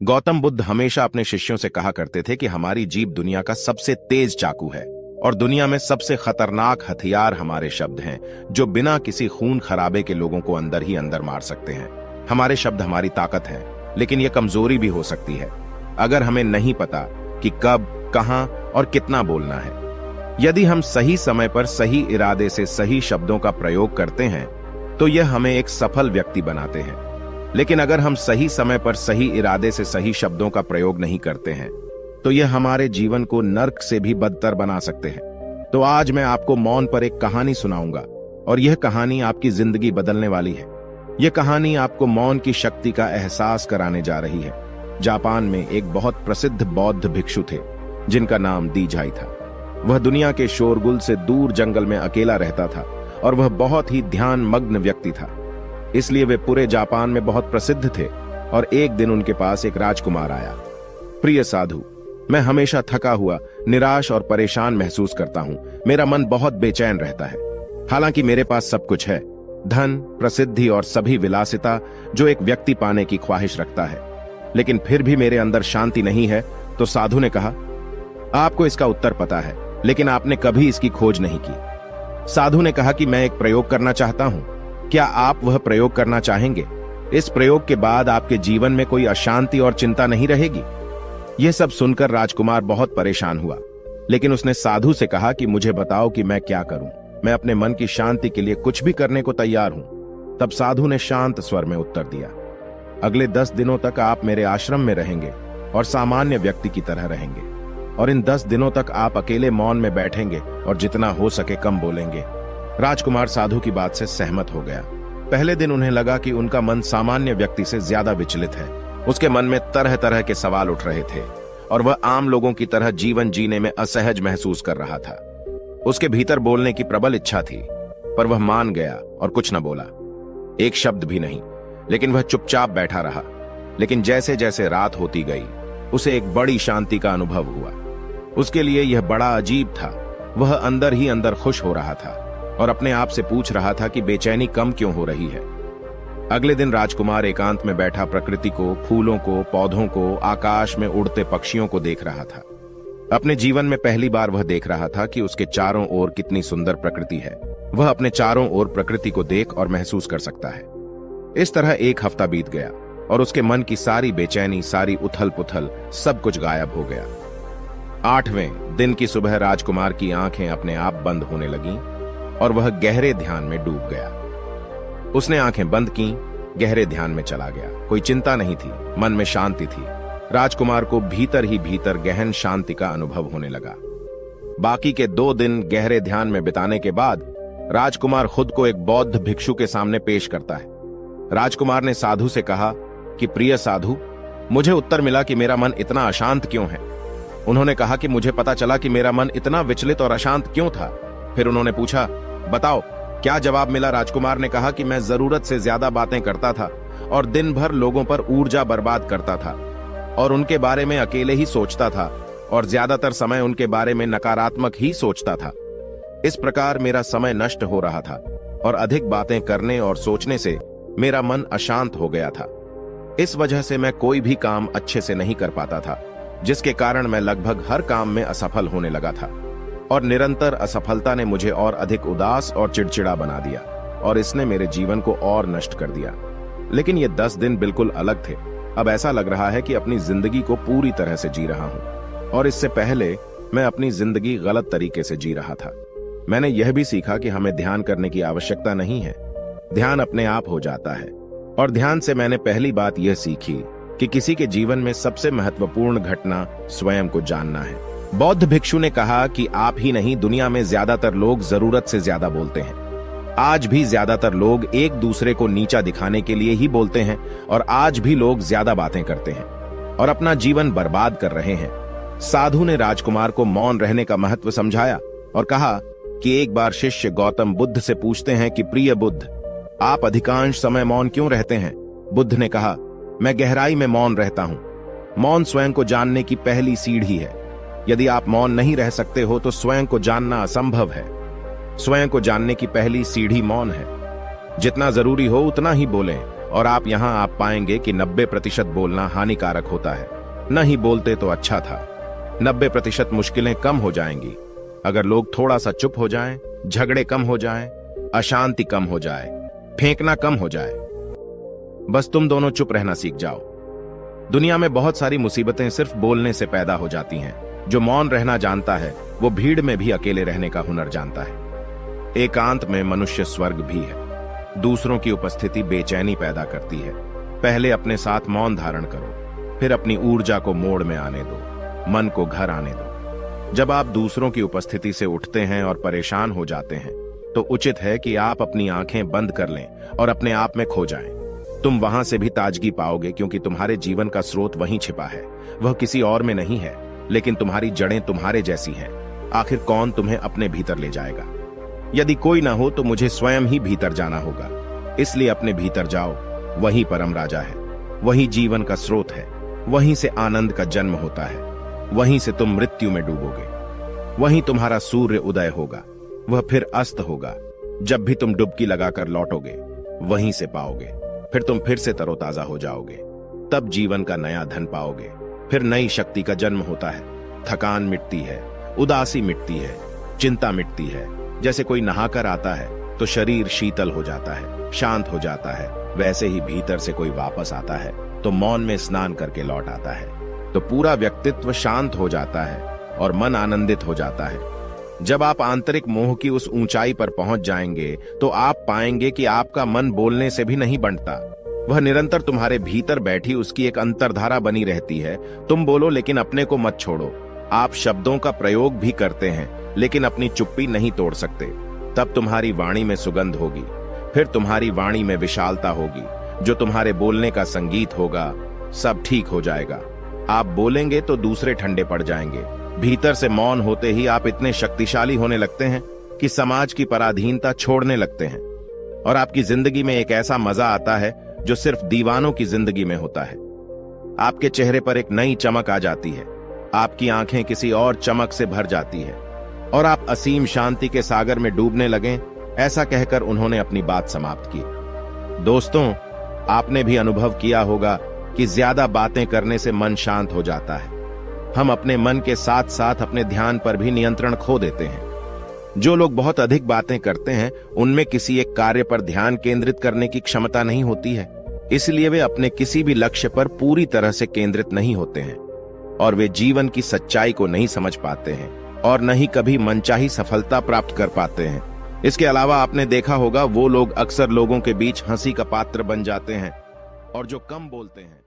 गौतम बुद्ध हमेशा अपने शिष्यों से कहा करते थे कि हमारी जीभ दुनिया का सबसे तेज चाकू है और दुनिया में सबसे खतरनाक हथियार हमारे शब्द हैं, जो बिना किसी खून खराबे के लोगों को अंदर ही अंदर मार सकते हैं। हमारे शब्द हमारी ताकत है, लेकिन यह कमजोरी भी हो सकती है अगर हमें नहीं पता कि कब, कहां और कितना बोलना है। यदि हम सही समय पर सही इरादे से सही शब्दों का प्रयोग करते हैं तो यह हमें एक सफल व्यक्ति बनाते हैं, लेकिन अगर हम सही समय पर सही इरादे से सही शब्दों का प्रयोग नहीं करते हैं तो यह हमारे जीवन को नर्क से भी बदतर बना सकते हैं। तो आज मैं आपको मौन पर एक कहानी सुनाऊंगा और यह कहानी आपकी जिंदगी बदलने वाली है। यह कहानी आपको मौन की शक्ति का एहसास कराने जा रही है। जापान में एक बहुत प्रसिद्ध बौद्ध भिक्षु थे जिनका नाम दीजाई था। वह दुनिया के शोरगुल से दूर जंगल में अकेला रहता था और वह बहुत ही ध्यान मग्न व्यक्ति था, इसलिए वे पूरे जापान में बहुत प्रसिद्ध थे। और एक दिन उनके पास एक राजकुमार आया। प्रिय साधु, मैं हमेशा थका हुआ, निराश और परेशान महसूस करता हूं। मेरा मन बहुत बेचैन रहता है। हालांकि मेरे पास सब कुछ है, धन, प्रसिद्धि और सभी विलासिता जो एक व्यक्ति पाने की ख्वाहिश रखता है, लेकिन फिर भी मेरे अंदर शांति नहीं है। तो साधु ने कहा, आपको इसका उत्तर पता है, लेकिन आपने कभी इसकी खोज नहीं की। साधु ने कहा कि मैं एक प्रयोग करना चाहता हूं। क्या आप वह प्रयोग करना चाहेंगे? इस प्रयोग के बाद आपके जीवन में कोई अशांति और चिंता नहीं रहेगी। यह सब सुनकर राजकुमार बहुत परेशान हुआ, लेकिन उसने साधु से कहा कि मुझे बताओ कि मैं क्या करूं। मैं अपने मन की शांति के लिए कुछ भी करने को तैयार हूं। तब साधु ने शांत स्वर में उत्तर दिया, अगले 10 दिनों तक आप मेरे आश्रम में रहेंगे और सामान्य व्यक्ति की तरह रहेंगे, और इन 10 दिनों तक आप अकेले मौन में बैठेंगे और जितना हो सके कम बोलेंगे। राजकुमार साधु की बात से सहमत हो गया। पहले दिन उन्हें लगा कि उनका मन सामान्य व्यक्ति से ज्यादा विचलित है। उसके मन में तरह तरह के सवाल उठ रहे थे और वह आम लोगों की तरह जीवन जीने में असहज महसूस कर रहा था। उसके भीतर बोलने की प्रबल इच्छा थी, पर वह मान गया और कुछ न बोला, एक शब्द भी नहीं। लेकिन वह चुपचाप बैठा रहा। लेकिन जैसे जैसे रात होती गई, उसे एक बड़ी शांति का अनुभव हुआ। उसके लिए यह बड़ा अजीब था। वह अंदर ही अंदर खुश हो रहा था और अपने आप से पूछ रहा था कि बेचैनी कम क्यों हो रही है। अगले दिन राजकुमार एकांत में बैठा प्रकृति को, फूलों को, पौधों को, आकाश में उड़ते पक्षियों को देख रहा था। अपने जीवन में पहली बार वह देख रहा था कि उसके चारों ओर कितनी सुंदर प्रकृति है। वह अपने चारों ओर प्रकृति को देख और महसूस कर सकता है। इस तरह एक हफ्ता बीत गया और उसके मन की सारी बेचैनी, सारी उथल पुथल, सब कुछ गायब हो गया। 8वें दिन की सुबह राजकुमार की आंखें अपने आप बंद होने लगीं और वह गहरे ध्यान में डूब गया। उसने आंखें बंद की, गहरे ध्यान में चला गया। कोई चिंता नहीं थी, मन में शांति थी। राजकुमार को भीतर ही भीतर गहन शांति का अनुभव होने लगा। बाकी के 2 दिन गहरे ध्यान में बिताने के बाद राजकुमार खुद को एक बौद्ध भिक्षु के सामने पेश करता है। राजकुमार ने साधु से कहा कि प्रिय साधु, मुझे उत्तर मिला कि मेरा मन इतना अशांत क्यों है। उन्होंने कहा कि मुझे पता चला कि मेरा मन इतना विचलित और अशांत क्यों था। फिर उन्होंने पूछा, बताओ क्या जवाब मिला। राजकुमार ने कहा कि मैं जरूरत से ज्यादा बातें करता था और दिन भर लोगों पर ऊर्जा बर्बाद करता था और उनके बारे में अकेले ही सोचता था और ज्यादातर समय उनके बारे में नकारात्मक ही सोचता था। इस प्रकार मेरा समय नष्ट हो रहा था और अधिक बातें करने और सोचने से मेरा मन अशांत हो गया था। इस वजह से मैं कोई भी काम अच्छे से नहीं कर पाता था, जिसके कारण मैं लगभग हर काम में असफल होने लगा था और निरंतर असफलता ने मुझे और अधिक उदास और चिड़चिड़ा बना दिया और इसने मेरे जीवन को और नष्ट कर दिया। लेकिन ये 10 दिन बिल्कुल अलग थे। अब ऐसा लग रहा है कि अपनी जिंदगी को पूरी तरह से जी रहा हूं और इससे पहले मैं अपनी जिंदगी गलत तरीके से जी रहा था। मैंने यह भी सीखा कि हमें ध्यान करने की आवश्यकता नहीं है, ध्यान अपने आप हो जाता है। और ध्यान से मैंने पहली बात यह सीखी कि किसी के जीवन में सबसे महत्वपूर्ण घटना स्वयं को जानना है। बौद्ध भिक्षु ने कहा कि आप ही नहीं, दुनिया में ज्यादातर लोग जरूरत से ज्यादा बोलते हैं। आज भी ज्यादातर लोग एक दूसरे को नीचा दिखाने के लिए ही बोलते हैं और आज भी लोग ज्यादा बातें करते हैं और अपना जीवन बर्बाद कर रहे हैं। साधु ने राजकुमार को मौन रहने का महत्व समझाया और कहा कि एक बार शिष्य गौतम बुद्ध से पूछते हैं कि प्रिय बुद्ध, आप अधिकांश समय मौन क्यों रहते हैं? बुद्ध ने कहा, मैं गहराई में मौन रहता हूं। मौन स्वयं को जानने की पहली सीढ़ी है। यदि आप मौन नहीं रह सकते हो तो स्वयं को जानना असंभव है। स्वयं को जानने की पहली सीढ़ी मौन है। जितना जरूरी हो उतना ही बोलें और आप पाएंगे कि 90% बोलना हानिकारक होता है। नहीं बोलते तो अच्छा था। 90% मुश्किलें कम हो जाएंगी अगर लोग थोड़ा सा चुप हो जाएं, झगड़े कम हो जाएं, अशांति कम हो जाए, फेंकना कम हो जाए। बस तुम दोनों चुप रहना सीख जाओ। दुनिया में बहुत सारी मुसीबतें सिर्फ बोलने से पैदा हो जाती हैं। जो मौन रहना जानता है वो भीड़ में भी अकेले रहने का हुनर जानता है। एकांत में मनुष्य स्वर्ग भी है। दूसरों की उपस्थिति बेचैनी पैदा करती है। पहले अपने साथ मौन धारण करो, फिर अपनी ऊर्जा को मोड़ में आने दो, मन को घर आने दो। जब आप दूसरों की उपस्थिति से उठते हैं और परेशान हो जाते हैं तो उचित है कि आप अपनी आंखें बंद कर लें और अपने आप में खो जाएं। तुम वहां से भी ताजगी पाओगे क्योंकि तुम्हारे जीवन का स्रोत वहीं छिपा है। वह किसी और में नहीं है, लेकिन तुम्हारी जड़ें तुम्हारे जैसी हैं। आखिर कौन तुम्हें अपने भीतर ले जाएगा? यदि कोई ना हो तो मुझे स्वयं ही भीतर जाना होगा। इसलिए अपने भीतर जाओ। वही परम राजा है, वही जीवन का स्रोत है, वहीं से आनंद का जन्म होता है, वहीं से तुम मृत्यु में डूबोगे, वहीं तुम्हारा सूर्य उदय होगा, वह फिर अस्त होगा। जब भी तुम डुबकी लगाकर लौटोगे वहीं से पाओगे। फिर तुम फिर से तरोताजा हो जाओगे। तब जीवन का नया धन पाओगे। फिर नई शक्ति का जन्म होता है। थकान मिटती है, उदासी मिटती है, चिंता मिटती है। जैसे कोई नहाकर आता है तो शरीर शीतल हो जाता है, शांत हो जाता है, वैसे ही भीतर से कोई वापस आता है तो मौन में स्नान करके लौट आता है तो पूरा व्यक्तित्व शांत हो जाता है और मन आनंदित हो जाता है। जब आप आंतरिक मोह की उस ऊंचाई पर पहुंच जाएंगे तो आप पाएंगे कि आपका मन बोलने से भी नहीं बंटता। वह निरंतर तुम्हारे भीतर बैठी उसकी एक अंतर्धारा बनी रहती है। तुम बोलो लेकिन अपने को मत छोड़ो। आप शब्दों का प्रयोग भी करते हैं लेकिन अपनी चुप्पी नहीं तोड़ सकते। तब तुम्हारी वाणी में सुगंध होगी, फिर तुम्हारी वाणी में विशालता होगी। जो तुम्हारे बोलने का संगीत होगा, सब ठीक हो जाएगा। आप बोलेंगे तो दूसरे ठंडे पड़ जाएंगे। भीतर से मौन होते ही आप इतने शक्तिशाली होने लगते हैं कि समाज की पराधीनता छोड़ने लगते हैं और आपकी जिंदगी में एक ऐसा मजा आता है जो सिर्फ दीवानों की जिंदगी में होता है। आपके चेहरे पर एक नई चमक आ जाती है, आपकी आंखें किसी और चमक से भर जाती है और आप असीम शांति के सागर में डूबने लगें। ऐसा कहकर उन्होंने अपनी बात समाप्त की। दोस्तों, आपने भी अनुभव किया होगा कि ज्यादा बातें करने से मन शांत हो जाता है। हम अपने मन के साथ साथ अपने ध्यान पर भी नियंत्रण खो देते हैं। जो लोग बहुत अधिक बातें करते हैं उनमें किसी एक कार्य पर ध्यान केंद्रित करने की क्षमता नहीं होती है, इसलिए वे अपने किसी भी लक्ष्य पर पूरी तरह से केंद्रित नहीं होते हैं और वे जीवन की सच्चाई को नहीं समझ पाते हैं और न ही कभी मनचाही सफलता प्राप्त कर पाते हैं। इसके अलावा आपने देखा होगा वो लोग अक्सर लोगों के बीच हंसी का पात्र बन जाते हैं और जो कम बोलते हैं